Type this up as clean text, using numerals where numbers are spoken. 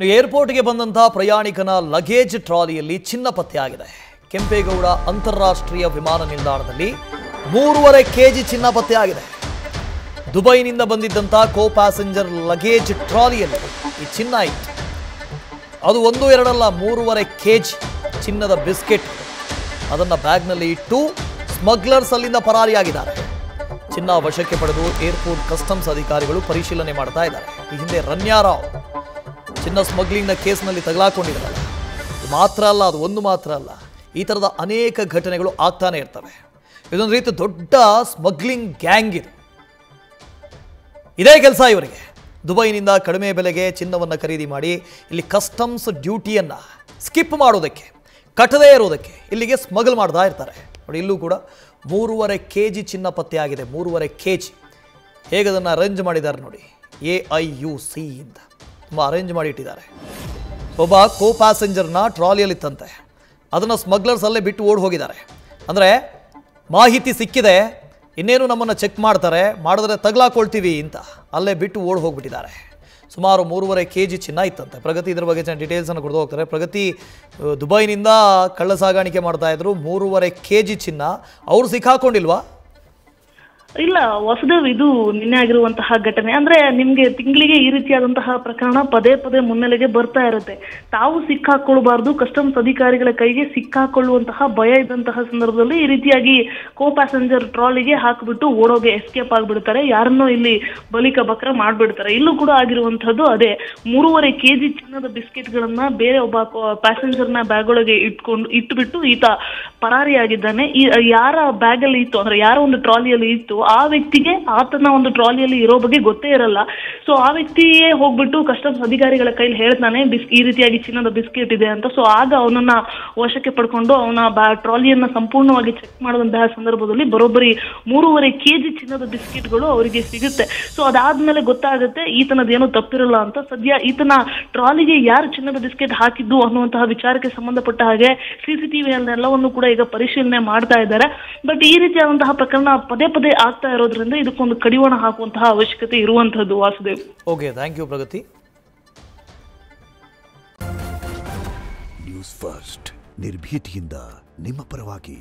ಏರ್ಪೋರ್ಟ್ಗೆ ಬಂದಂತಹ ಪ್ರಯಾಣಿಕನ ಲಗೇಜ್ ಟ್ರಾಲಿಯಲ್ಲಿ ಚಿನ್ನ ಪತ್ತೆಯಾಗಿದೆ. ಕೆಂಪೇಗೌಡ ಅಂತಾರಾಷ್ಟ್ರೀಯ ವಿಮಾನ ನಿಲ್ದಾಣದಲ್ಲಿ 3.5 kg ಚಿನ್ನ ಪತ್ತೆಯಾಗಿದೆ. ದುಬೈನಿಂದ ಬಂದಿದ್ದಂತಹ ಕೋ ಪ್ಯಾಸೆಂಜರ್ ಲಗೇಜ್ ಟ್ರಾಲಿಯಲ್ಲಿ ಈ ಚಿನ್ನ ಇತ್ತು. ಅದು 1-2 ಅಲ್ಲ 3.5 kg ಚಿನ್ನದ ಬಿಸ್ಕೆಟ್. ಅದನ್ನು ಬ್ಯಾಗ್ನಲ್ಲಿ ಇಟ್ಟು ಸ್ಮಗ್ಲರ್ಸ್ ಅಲ್ಲಿಂದ ಪರಾರಿಯಾಗಿದ್ದಾರೆ. ಚಿನ್ನ ವಶಕ್ಕೆ ಪಡೆದು ಏರ್ಪೋರ್ಟ್ ಕಸ್ಟಮ್ಸ್ ಅಧಿಕಾರಿಗಳು ಪರಿಶೀಲನೆ ಮಾಡ್ತಾ ಇದ್ದಾರೆ. ಈ ಹಿಂದೆ ರನ್ಯಾರಾವ್ ಚಿನ್ನ ಸ್ಮಗ್ಲಿಂಗ್ನ ಕೇಸ್ನಲ್ಲಿ ತಗಲಾಕೊಂಡಿದ್ದಾರಲ್ಲ. ಮಾತ್ರ ಅಲ್ಲ, ಅದು ಒಂದು ಮಾತ್ರ ಅಲ್ಲ, ಈ ಥರದ ಅನೇಕ ಘಟನೆಗಳು ಆಗ್ತಾನೆ ಇರ್ತವೆ. ಇದೊಂದು ರೀತಿ ದೊಡ್ಡ ಸ್ಮಗ್ಲಿಂಗ್ ಗ್ಯಾಂಗ್ ಇದು. ಇದೇ ಕೆಲಸ ಇವರಿಗೆ. ದುಬೈನಿಂದ ಕಡಿಮೆ ಬೆಲೆಗೆ ಚಿನ್ನವನ್ನು ಖರೀದಿ ಮಾಡಿ ಇಲ್ಲಿ ಕಸ್ಟಮ್ಸ್ ಡ್ಯೂಟಿಯನ್ನು ಸ್ಕಿಪ್ ಮಾಡೋದಕ್ಕೆ, ಕಟ್ಟದೇ ಇರೋದಕ್ಕೆ ಇಲ್ಲಿಗೆ ಸ್ಮಗಲ್ ಮಾಡ್ತಾ ಇರ್ತಾರೆ. ನೋಡಿ, ಇಲ್ಲೂ ಕೂಡ 3.5 kg ಚಿನ್ನ ಪತ್ತೆಯಾಗಿದೆ. 3.5 kg. ಹೇಗೆ ಅದನ್ನು ಅರೇಂಜ್ ಮಾಡಿದ್ದಾರೆ ನೋಡಿ. AIUC ಇಂದ ತುಂಬ ಅರೇಂಜ್ ಮಾಡಿ ಇಟ್ಟಿದ್ದಾರೆ. ಒಬ್ಬ ಕೋ ಪ್ಯಾಸೆಂಜರ್ನ ಟ್ರಾಲಿಯಲ್ಲಿತ್ತಂತೆ. ಅದನ್ನು ಸ್ಮಗ್ಲರ್ಸ್ ಅಲ್ಲೇ ಬಿಟ್ಟು ಓಡಿ ಹೋಗಿದ್ದಾರೆ. ಅಂದರೆ ಮಾಹಿತಿ ಸಿಕ್ಕಿದೆ, ಇನ್ನೇನು ನಮ್ಮನ್ನು ಚೆಕ್ ಮಾಡ್ತಾರೆ, ಮಾಡಿದ್ರೆ ತಗಲಾಕೊಳ್ತೀವಿ ಅಂತ ಅಲ್ಲೇ ಬಿಟ್ಟು ಓಡಿ ಹೋಗಿಬಿಟ್ಟಿದ್ದಾರೆ. ಸುಮಾರು 3.5 kg ಚಿನ್ನ ಇತ್ತಂತೆ. ಪ್ರಗತಿ ಇದ್ರ ಬಗ್ಗೆ ಡೀಟೇಲ್ಸನ್ನು ಕೊಡ್ದು ಹೋಗ್ತಾರೆ. ಪ್ರಗತಿ, ದುಬೈನಿಂದ ಕಳ್ಳ ಸಾಗಾಣಿಕೆ ಮಾಡ್ತಾಯಿದ್ರು. 3.5 kg ಚಿನ್ನ ಅವ್ರು ಸಿಕ್ಕಾಕೊಂಡಿಲ್ವಾ? ಇಲ್ಲ ವಸುದೇವ್, ಇದು ನಿನ್ನೆ ಆಗಿರುವಂತಹ ಘಟನೆ. ಅಂದ್ರೆ ನಿಮ್ಗೆ ತಿಂಗಳಿಗೆ ಈ ರೀತಿಯಾದಂತಹ ಪ್ರಕರಣ ಪದೇ ಪದೇ ಮುನ್ನೆಲೆಗೆ ಬರ್ತಾ ಇರುತ್ತೆ. ತಾವು ಸಿಕ್ಕಾಕೊಳ್ಬಾರ್ದು, ಕಸ್ಟಮ್ಸ್ ಅಧಿಕಾರಿಗಳ ಕೈಗೆ ಸಿಕ್ಕಾಕೊಳ್ಳುವಂತಹ ಭಯ ಇದ್ದಂತಹ ಸಂದರ್ಭದಲ್ಲಿ ಈ ರೀತಿಯಾಗಿ ಕೋ ಪ್ಯಾಸೆಂಜರ್ ಟ್ರಾಲಿಗೆ ಹಾಕಿಬಿಟ್ಟು ಓಡೋಗೆ ಎಸ್ಕೇಪ್ ಆಗ್ಬಿಡ್ತಾರೆ. ಯಾರನ್ನೋ ಇಲ್ಲಿ ಬಲಿಕ ಬಕ್ರ ಮಾಡ್ಬಿಡ್ತಾರೆ. ಇಲ್ಲೂ ಕೂಡ ಆಗಿರುವಂತಹದ್ದು ಅದೇ. 3.5 kg ಚಿನ್ನದ ಬಿಸ್ಕೆಟ್ ಗಳನ್ನ ಬೇರೆ ಒಬ್ಬ ಪ್ಯಾಸೆಂಜರ್ನ ಬ್ಯಾಗ್ ಒಳಗೆ ಇಟ್ಬಿಟ್ಟು ಈತ ಪರಾರಿಯಾಗಿದ್ದಾನೆ. ಯಾರ ಬ್ಯಾಗ್ ಅಲ್ಲಿ ಇತ್ತು ಅಂದ್ರೆ ಯಾರ ಒಂದು ಟ್ರಾಲಿಯಲ್ಲಿ ಇತ್ತು ಆ ವ್ಯಕ್ತಿಗೆ ಆತನ ಒಂದು ಟ್ರಾಲಿಯಲ್ಲಿ ಇರೋ ಬಗ್ಗೆ ಗೊತ್ತೇ ಇರಲ್ಲ. ಸೊ ಆ ವ್ಯಕ್ತಿಯೇ ಹೋಗ್ಬಿಟ್ಟು ಕಸ್ಟಮ್ಸ್ ಅಧಿಕಾರಿಗಳ ಕೈಲಿ ಹೇಳ್ತಾನೆ ಈ ರೀತಿಯಾಗಿ ಚಿನ್ನದ ಬಿಸ್ಕೆಟ್ ಇದೆ ಅಂತ. ಸೊ ಆಗ ಅವನನ್ನ ವಶಕ್ಕೆ ಪಡ್ಕೊಂಡು ಅವನ ಟ್ರಾಲಿಯನ್ನ ಸಂಪೂರ್ಣವಾಗಿ ಚೆಕ್ ಮಾಡುವಂತಹ ಸಂದರ್ಭದಲ್ಲಿ ಬರೋಬ್ಬರಿ 3.5 kg ಚಿನ್ನದ ಬಿಸ್ಕೆಟ್ಗಳು ಅವರಿಗೆ ಸಿಗುತ್ತೆ. ಸೊ ಅದಾದ್ಮೇಲೆ ಗೊತ್ತಾಗುತ್ತೆ ಈತನದೇನೋ ತಪ್ಪಿರಲ್ಲ ಅಂತ. ಸದ್ಯ ಈತನ ಟ್ರಾಲಿಗೆ ಯಾರು ಚಿನ್ನದ ಬಿಸ್ಕೆಟ್ ಹಾಕಿದ್ದು ಅನ್ನುವಂತಹ ವಿಚಾರಕ್ಕೆ ಸಂಬಂಧಪಟ್ಟ ಹಾಗೆ CCTV ಎಲ್ಲವನ್ನು ಕೂಡ ಈಗ ಪರಿಶೀಲನೆ ಮಾಡ್ತಾ ಇದ್ದಾರೆ. ಬಟ್ ಈ ರೀತಿಯಾದಂತಹ ಪ್ರಕರಣ ಪದೇ ಪದೇ ಆಗ್ತಾ ಇರೋದ್ರಿಂದ ಇದಕ್ಕೊಂದು ಕಡಿವಾಣ ಹಾಕುವಂತಹ ಅವಶ್ಯಕತೆ ಇರುವಂತಹದ್ದು. Vasudev, okay, thank you Pragati. News First, ನಿರ್ಭೀತಿಯಿಂದ ನಿಮ್ಮ ಪರವಾಗಿ.